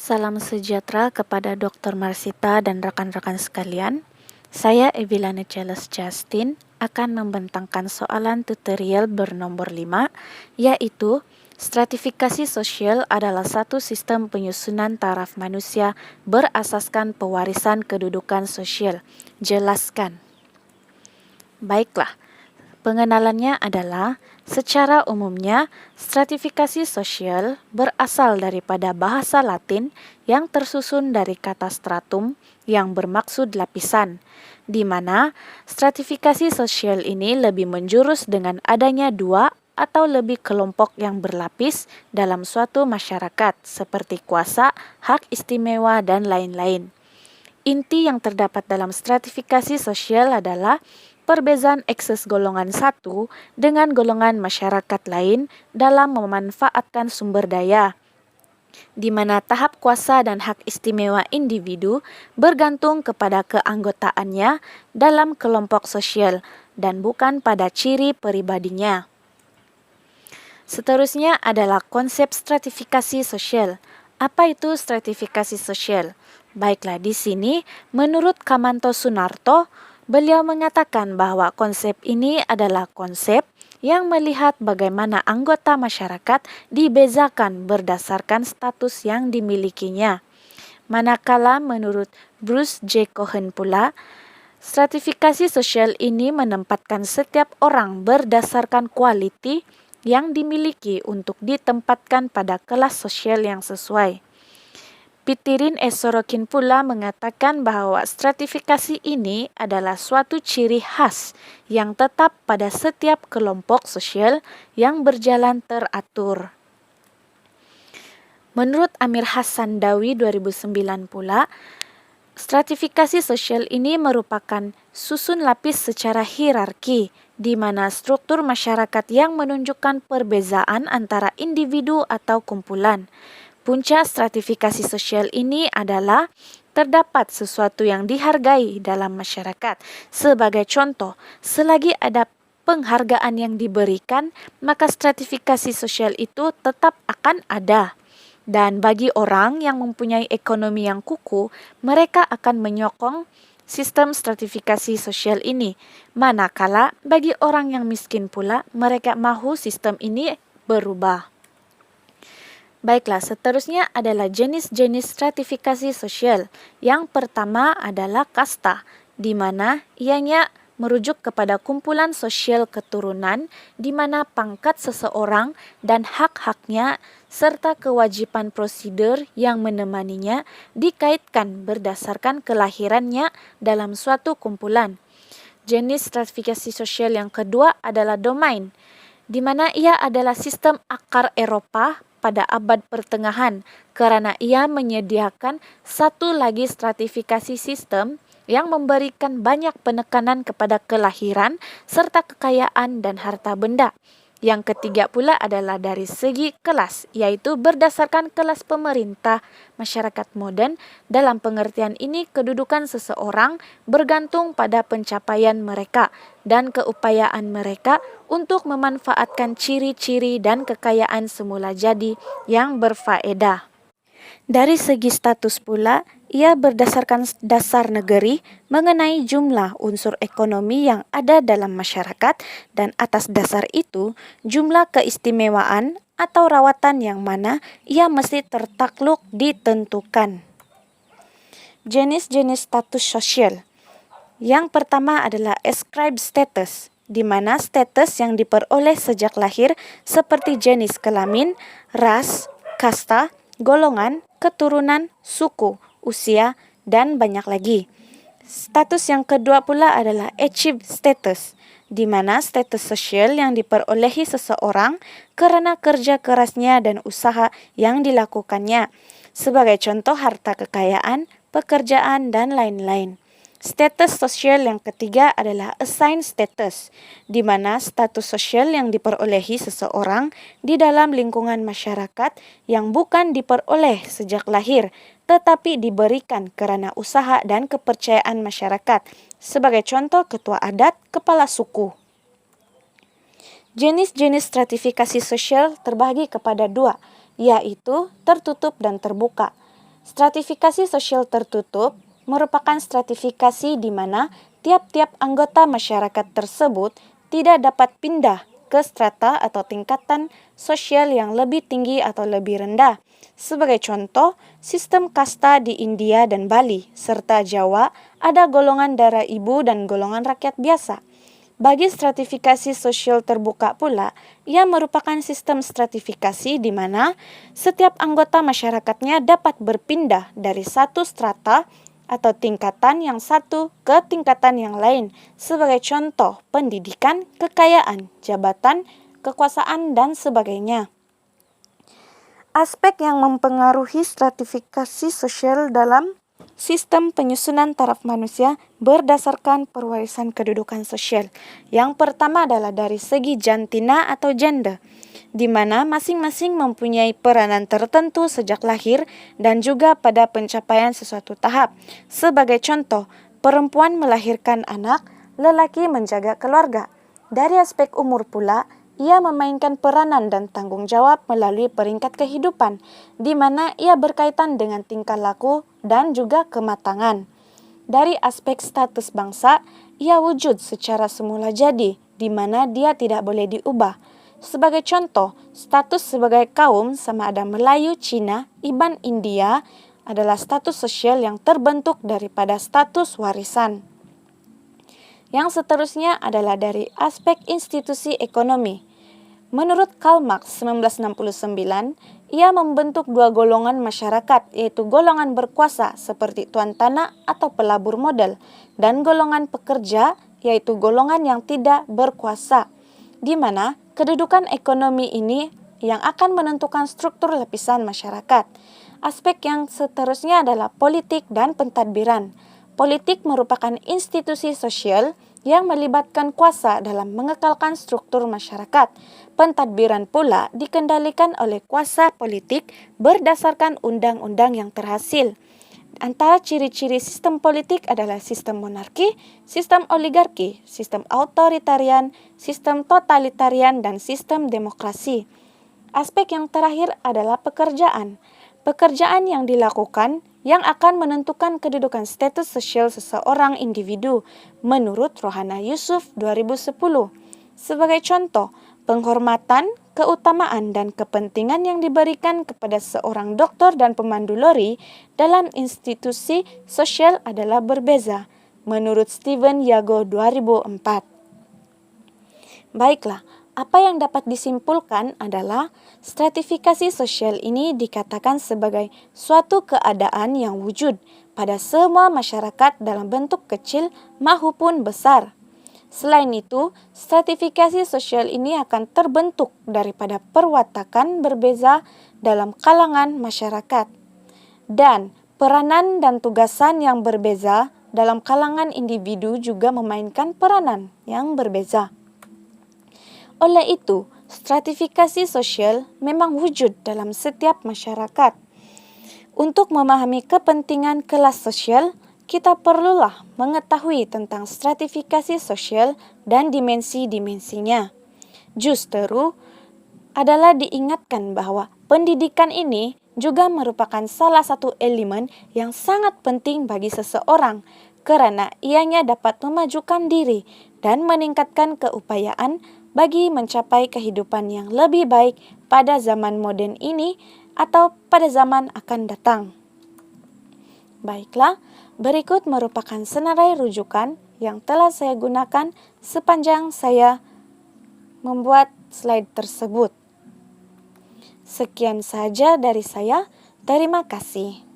Salam sejahtera kepada Dr. Marsita dan rekan-rekan sekalian. Saya Evilane Charles Justin akan membentangkan soalan tutorial bernomor 5, yaitu stratifikasi sosial adalah satu sistem penyusunan taraf manusia berasaskan pewarisan kedudukan sosial. Jelaskan. Baiklah, pengenalannya adalah, secara umumnya, stratifikasi sosial berasal daripada bahasa Latin yang tersusun dari kata stratum yang bermaksud lapisan, di mana stratifikasi sosial ini lebih menjurus dengan adanya dua atau lebih kelompok yang berlapis dalam suatu masyarakat seperti kuasa, hak istimewa, dan lain-lain. Inti yang terdapat dalam stratifikasi sosial adalah perbezaan ekses golongan satu dengan golongan masyarakat lain dalam memanfaatkan sumber daya, di mana tahap kuasa dan hak istimewa individu bergantung kepada keanggotaannya dalam kelompok sosial dan bukan pada ciri pribadinya. Seterusnya adalah konsep stratifikasi sosial. Apa itu stratifikasi sosial? Baiklah, di sini menurut Kamanto Sunarto, beliau mengatakan bahwa konsep ini adalah konsep yang melihat bagaimana anggota masyarakat dibezakan berdasarkan status yang dimilikinya. Manakala menurut Bruce J. Cohen pula, stratifikasi sosial ini menempatkan setiap orang berdasarkan quality yang dimiliki untuk ditempatkan pada kelas sosial yang sesuai. Pitirin S. Sorokin pula mengatakan bahwa stratifikasi ini adalah suatu ciri khas yang tetap pada setiap kelompok sosial yang berjalan teratur. Menurut Amir Hassan Dawi 2009 pula, stratifikasi sosial ini merupakan susun lapis secara hierarki, di mana struktur masyarakat yang menunjukkan perbezaan antara individu atau kumpulan. Puncak stratifikasi sosial ini adalah terdapat sesuatu yang dihargai dalam masyarakat. Sebagai contoh, selagi ada penghargaan yang diberikan, maka stratifikasi sosial itu tetap akan ada. Dan bagi orang yang mempunyai ekonomi yang kukuh, mereka akan menyokong sistem stratifikasi sosial ini. Manakala bagi orang yang miskin pula, mereka mahu sistem ini berubah. Baiklah, seterusnya adalah jenis-jenis stratifikasi sosial. Yang pertama adalah kasta, di mana ianya merujuk kepada kumpulan sosial keturunan di mana pangkat seseorang dan hak-haknya serta kewajiban prosedur yang menemaninya dikaitkan berdasarkan kelahirannya dalam suatu kumpulan. Jenis stratifikasi sosial yang kedua adalah domain, di mana ia adalah sistem akar Eropa pada abad pertengahan karena ia menyediakan satu lagi stratifikasi sistem yang memberikan banyak penekanan kepada kelahiran serta kekayaan dan harta benda. Yang ketiga pula adalah dari segi kelas, yaitu berdasarkan kelas pemerintah masyarakat modern. Dalam pengertian ini, kedudukan seseorang bergantung pada pencapaian mereka dan keupayaan mereka untuk memanfaatkan ciri-ciri dan kekayaan semula jadi yang berfaedah. Dari segi status pula, ia berdasarkan dasar negeri mengenai jumlah unsur ekonomi yang ada dalam masyarakat dan atas dasar itu, jumlah keistimewaan atau rawatan yang mana ia mesti tertakluk ditentukan. Jenis-jenis status sosial. Yang pertama adalah ascribed status, di mana status yang diperoleh sejak lahir seperti jenis kelamin, ras, kasta, golongan, keturunan, suku, usia, dan banyak lagi. Status yang kedua pula adalah achieved status, di mana status sosial yang diperolehi seseorang karena kerja kerasnya dan usaha yang dilakukannya. Sebagai contoh harta kekayaan, pekerjaan, dan lain-lain. Status sosial yang ketiga adalah assigned status, di mana status sosial yang diperolehi seseorang di dalam lingkungan masyarakat yang bukan diperoleh sejak lahir, tetapi diberikan karena usaha dan kepercayaan masyarakat. Sebagai contoh, ketua adat, kepala suku. Jenis-jenis stratifikasi sosial terbagi kepada dua, yaitu tertutup dan terbuka. Stratifikasi sosial tertutup merupakan stratifikasi di mana tiap-tiap anggota masyarakat tersebut tidak dapat pindah ke strata atau tingkatan sosial yang lebih tinggi atau lebih rendah. Sebagai contoh, sistem kasta di India dan Bali serta Jawa ada golongan darah ibu dan golongan rakyat biasa. Bagi stratifikasi sosial terbuka pula, ia merupakan sistem stratifikasi di mana setiap anggota masyarakatnya dapat berpindah dari satu strata atau tingkatan yang satu ke tingkatan yang lain. Sebagai contoh, pendidikan, kekayaan, jabatan, kekuasaan, dan sebagainya. Aspek yang mempengaruhi stratifikasi sosial dalam sistem penyusunan taraf manusia berdasarkan perwarisan kedudukan sosial. Yang pertama adalah dari segi jantina atau gender, di mana masing-masing mempunyai peranan tertentu sejak lahir dan juga pada pencapaian sesuatu tahap. Sebagai contoh, perempuan melahirkan anak, lelaki menjaga keluarga. Dari aspek umur pula, ia memainkan peranan dan tanggung jawab melalui peringkat kehidupan, di mana ia berkaitan dengan tingkah laku dan juga kematangan. Dari aspek status bangsa, ia wujud secara semula jadi, di mana dia tidak boleh diubah. Sebagai contoh, status sebagai kaum sama ada Melayu, Cina, Iban, India adalah status sosial yang terbentuk daripada status warisan. Yang seterusnya adalah dari aspek institusi ekonomi. Menurut Karl Marx 1969, ia membentuk dua golongan masyarakat, yaitu golongan berkuasa seperti tuan tanah atau pelabur modal, dan golongan pekerja, yaitu golongan yang tidak berkuasa, di mana kedudukan ekonomi ini yang akan menentukan struktur lapisan masyarakat. Aspek yang seterusnya adalah politik dan pentadbiran. Politik merupakan institusi sosial yang melibatkan kuasa dalam mengekalkan struktur masyarakat. Pentadbiran pula dikendalikan oleh kuasa politik berdasarkan undang-undang yang terhasil. Antara ciri-ciri sistem politik adalah sistem monarki, sistem oligarki, sistem otoritarian, sistem totalitarian, dan sistem demokrasi. Aspek yang terakhir adalah pekerjaan. Pekerjaan yang dilakukan yang akan menentukan kedudukan status sosial seseorang individu menurut Rohana Yusuf 2010. Sebagai contoh, penghormatan, keutamaan, dan kepentingan yang diberikan kepada seorang dokter dan pemandu lori dalam institusi sosial adalah berbeza, menurut Steven Yago 2004. Baiklah, apa yang dapat disimpulkan adalah stratifikasi sosial ini dikatakan sebagai suatu keadaan yang wujud pada semua masyarakat dalam bentuk kecil maupun besar. Selain itu, stratifikasi sosial ini akan terbentuk daripada perwatakan berbeza dalam kalangan masyarakat. Dan peranan dan tugasan yang berbeza dalam kalangan individu juga memainkan peranan yang berbeza. Oleh itu, stratifikasi sosial memang wujud dalam setiap masyarakat. Untuk memahami kepentingan kelas sosial, kita perlulah mengetahui tentang stratifikasi sosial dan dimensi-dimensinya. Justru adalah diingatkan bahwa pendidikan ini juga merupakan salah satu elemen yang sangat penting bagi seseorang karena ianya dapat memajukan diri dan meningkatkan keupayaan bagi mencapai kehidupan yang lebih baik pada zaman modern ini atau pada zaman akan datang. Baiklah, berikut merupakan senarai rujukan yang telah saya gunakan sepanjang saya membuat slide tersebut. Sekian saja dari saya. Terima kasih.